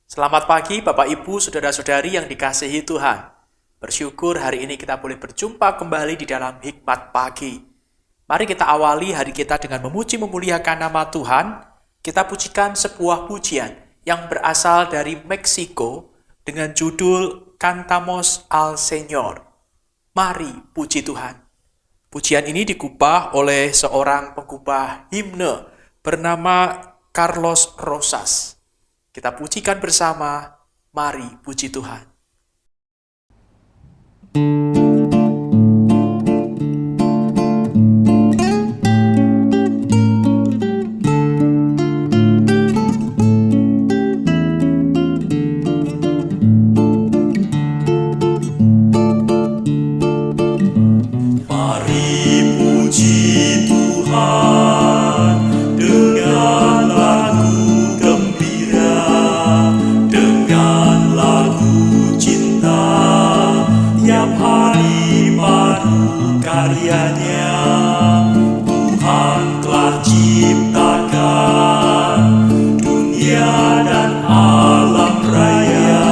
Selamat pagi Bapak Ibu, Saudara-saudari yang dikasihi Tuhan. Bersyukur hari ini kita boleh berjumpa kembali di dalam hikmat pagi. Mari kita awali hari kita dengan memuji memuliakan nama Tuhan. Kita pujikan sebuah pujian yang berasal dari Meksiko dengan judul Cantamos al Señor. Mari puji Tuhan. Pujian ini dikubah oleh seorang pengubah himne bernama Carlos Rosas. Kita pujikan bersama, mari puji Tuhan. Mari puji Tuhan dengan lagu gembira, dengan lagu cinta. Tiap hari baru karyanya, Tuhan telah ciptakan dunia dan alam raya.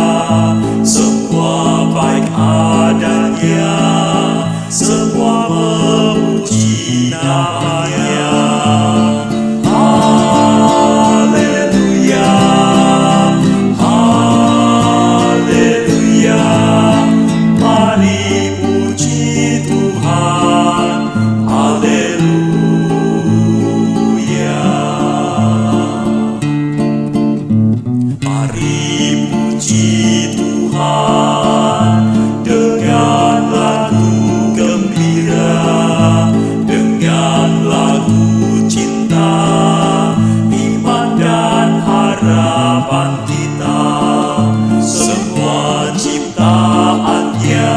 Semua baik adanya, semua memuji namanya. Haleluya, haleluya. Mari puji Tuhan. Haleluya. Mari puji Tuhan dengan lagu gembira, dengan lagu cinta, iman dan harapan kita. Semua ciptaannya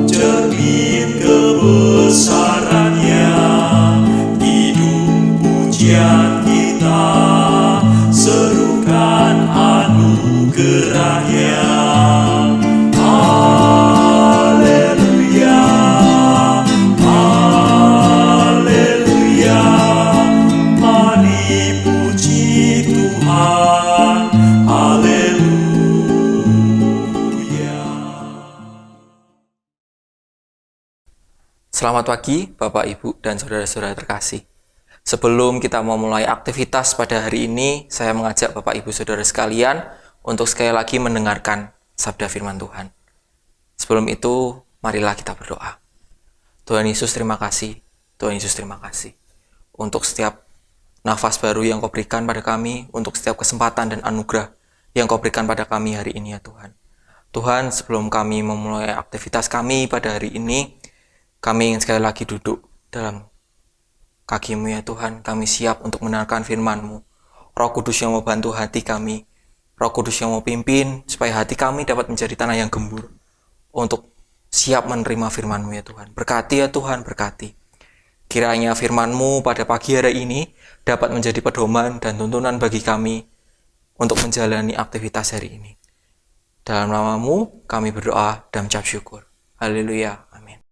cermin kebesarannya. Hidup pujian kita, serukan anugerahnya. Haleluya, haleluya. Mari puji Tuhan. Haleluya. Selamat pagi Bapak, Ibu, dan Saudara-saudara terkasih. Sebelum kita memulai aktivitas pada hari ini, saya mengajak Bapak, Ibu, Saudara sekalian untuk sekali lagi mendengarkan sabda firman Tuhan. Sebelum itu, marilah kita berdoa. Tuhan Yesus, terima kasih. Tuhan Yesus, terima kasih untuk setiap nafas baru yang Kau berikan pada kami, untuk setiap kesempatan dan anugerah yang Kau berikan pada kami hari ini, ya Tuhan. Tuhan, sebelum kami memulai aktivitas kami pada hari ini, kami ingin sekali lagi duduk dalam kaki-Mu, ya Tuhan. Kami siap untuk mendengarkan firman-Mu. Roh Kudus yang mau bantu hati kami, Roh Kudus yang mau pimpin, supaya hati kami dapat menjadi tanah yang gembur, untuk siap menerima firman-Mu, ya Tuhan. Berkati, ya Tuhan, berkati. Kiranya firman-Mu pada pagi hari ini dapat menjadi pedoman dan tuntunan bagi kami untuk menjalani aktivitas hari ini. Dalam nama-Mu kami berdoa dan mengucap syukur. Haleluya. Amin.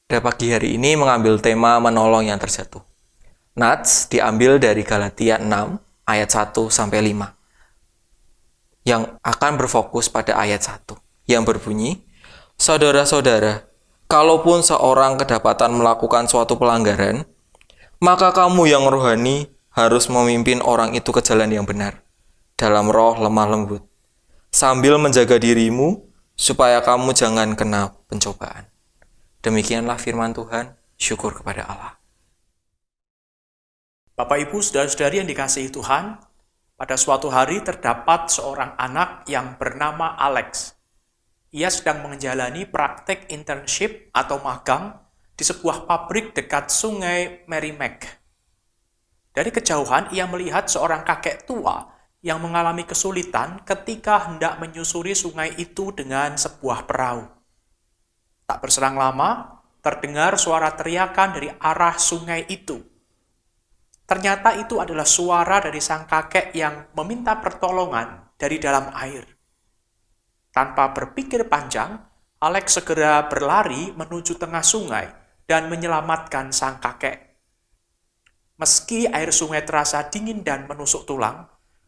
Pada pagi hari ini mengambil tema menolong yang terjatuh. Nats diambil dari Galatia 6 ayat 1-5 yang akan berfokus pada ayat 1 yang berbunyi, Saudara-saudara, kalaupun seorang kedapatan melakukan suatu pelanggaran, maka kamu yang rohani harus memimpin orang itu ke jalan yang benar, dalam roh lemah lembut, sambil menjaga dirimu supaya kamu jangan kena pencobaan. Demikianlah firman Tuhan, syukur kepada Allah. Bapak Ibu, Saudara-saudari yang dikasihi Tuhan, pada suatu hari terdapat seorang anak yang bernama Alex. Ia sedang menjalani praktek internship atau magang di sebuah pabrik dekat sungai Merrimack. Dari kejauhan ia melihat seorang kakek tua yang mengalami kesulitan ketika hendak menyusuri sungai itu dengan sebuah perahu. Tak berselang lama, terdengar suara teriakan dari arah sungai itu. Ternyata itu adalah suara dari sang kakek yang meminta pertolongan dari dalam air. Tanpa berpikir panjang, Alex segera berlari menuju tengah sungai dan menyelamatkan sang kakek. Meski air sungai terasa dingin dan menusuk tulang,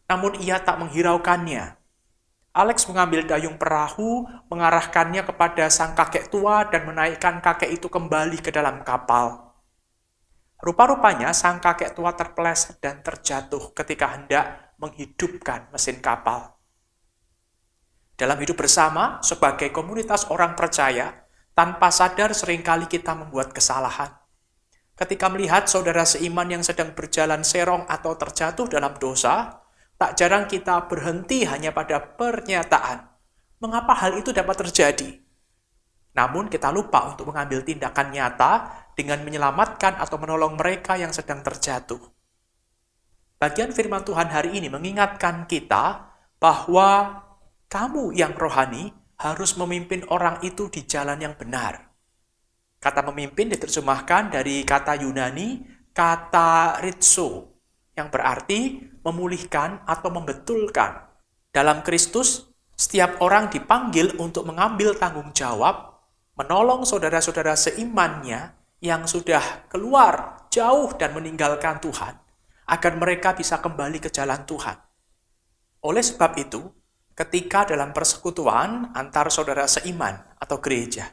namun ia tak menghiraukannya. Alex mengambil dayung perahu, mengarahkannya kepada sang kakek tua dan menaikkan kakek itu kembali ke dalam kapal. Rupa-rupanya sang kakek tua terpeleset dan terjatuh ketika hendak menghidupkan mesin kapal. Dalam hidup bersama, sebagai komunitas orang percaya, tanpa sadar seringkali kita membuat kesalahan. Ketika melihat saudara seiman yang sedang berjalan serong atau terjatuh dalam dosa, tak jarang kita berhenti hanya pada pernyataan. Mengapa hal itu dapat terjadi? Namun kita lupa untuk mengambil tindakan nyata dengan menyelamatkan atau menolong mereka yang sedang terjatuh. Bagian firman Tuhan hari ini mengingatkan kita bahwa kamu yang rohani harus memimpin orang itu di jalan yang benar. Kata memimpin diterjemahkan dari kata Yunani, kata ritso, yang berarti memulihkan atau membetulkan. Dalam Kristus, setiap orang dipanggil untuk mengambil tanggung jawab, menolong saudara-saudara seimannya yang sudah keluar jauh dan meninggalkan Tuhan, agar mereka bisa kembali ke jalan Tuhan. Oleh sebab itu, ketika dalam persekutuan antar saudara seiman atau gereja,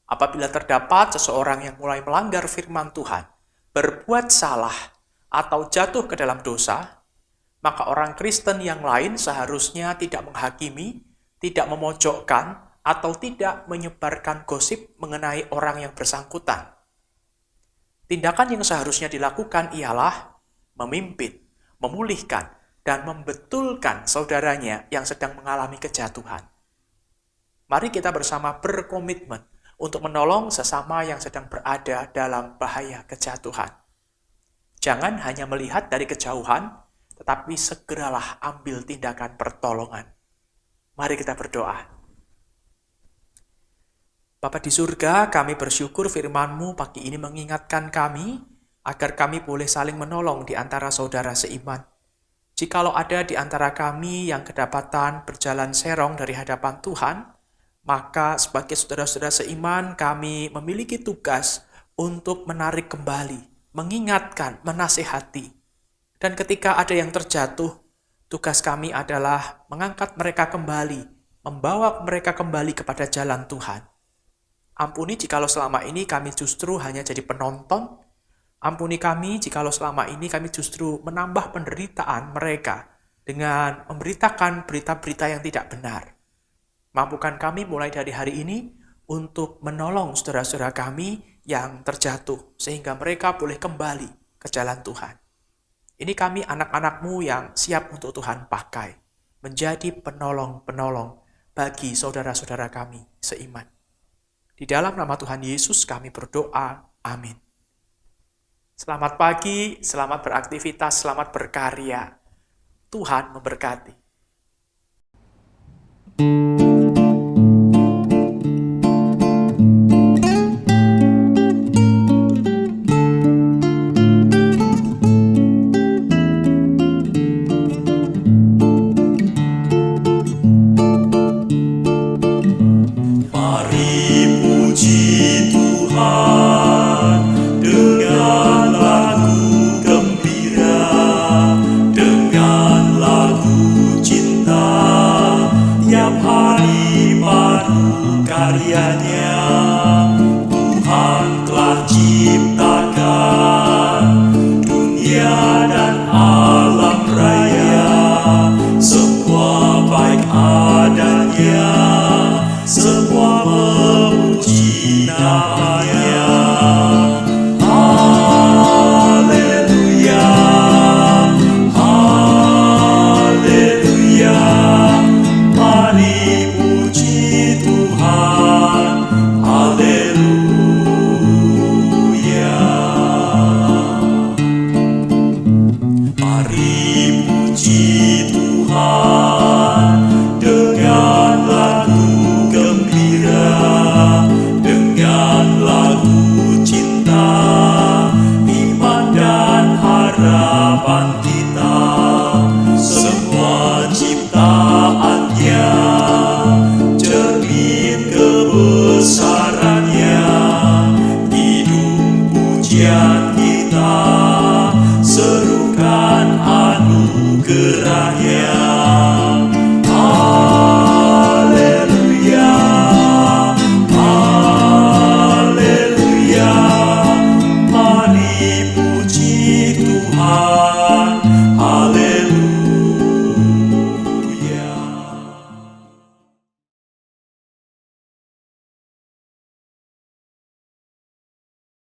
apabila terdapat seseorang yang mulai melanggar firman Tuhan, berbuat salah, atau jatuh ke dalam dosa, maka orang Kristen yang lain seharusnya tidak menghakimi, tidak memojokkan, atau tidak menyebarkan gosip mengenai orang yang bersangkutan. Tindakan yang seharusnya dilakukan ialah memimpin, memulihkan, dan membetulkan saudaranya yang sedang mengalami kejatuhan. Mari kita bersama berkomitmen untuk menolong sesama yang sedang berada dalam bahaya kejatuhan. Jangan hanya melihat dari kejauhan, tetapi segeralah ambil tindakan pertolongan. Mari kita berdoa. Bapa di surga, kami bersyukur firman-Mu pagi ini mengingatkan kami agar kami boleh saling menolong di antara saudara seiman. Jikalau ada di antara kami yang kedapatan berjalan serong dari hadapan Tuhan, maka sebagai saudara-saudara seiman kami memiliki tugas untuk menarik kembali, mengingatkan, menasihati. Dan ketika ada yang terjatuh, tugas kami adalah mengangkat mereka kembali, membawa mereka kembali kepada jalan Tuhan. Ampuni jikalau selama ini kami justru hanya jadi penonton. Ampuni kami jikalau selama ini kami justru menambah penderitaan mereka dengan memberitakan berita-berita yang tidak benar. Mampukan kami mulai dari hari ini untuk menolong saudara-saudara kami yang terjatuh, sehingga mereka boleh kembali ke jalan Tuhan. Ini kami anak-anak-Mu yang siap untuk Tuhan pakai, menjadi penolong-penolong bagi saudara-saudara kami seiman. Di dalam nama Tuhan Yesus kami berdoa, amin. Selamat pagi, selamat beraktivitas, selamat berkarya. Tuhan memberkati. Karyanya Tuhan telah ciptakan dunia dan alam raya, semua baik adanya, semua memuji namanya. Haleluya, haleluya, mari puji Tuhan. Haleluya. Mari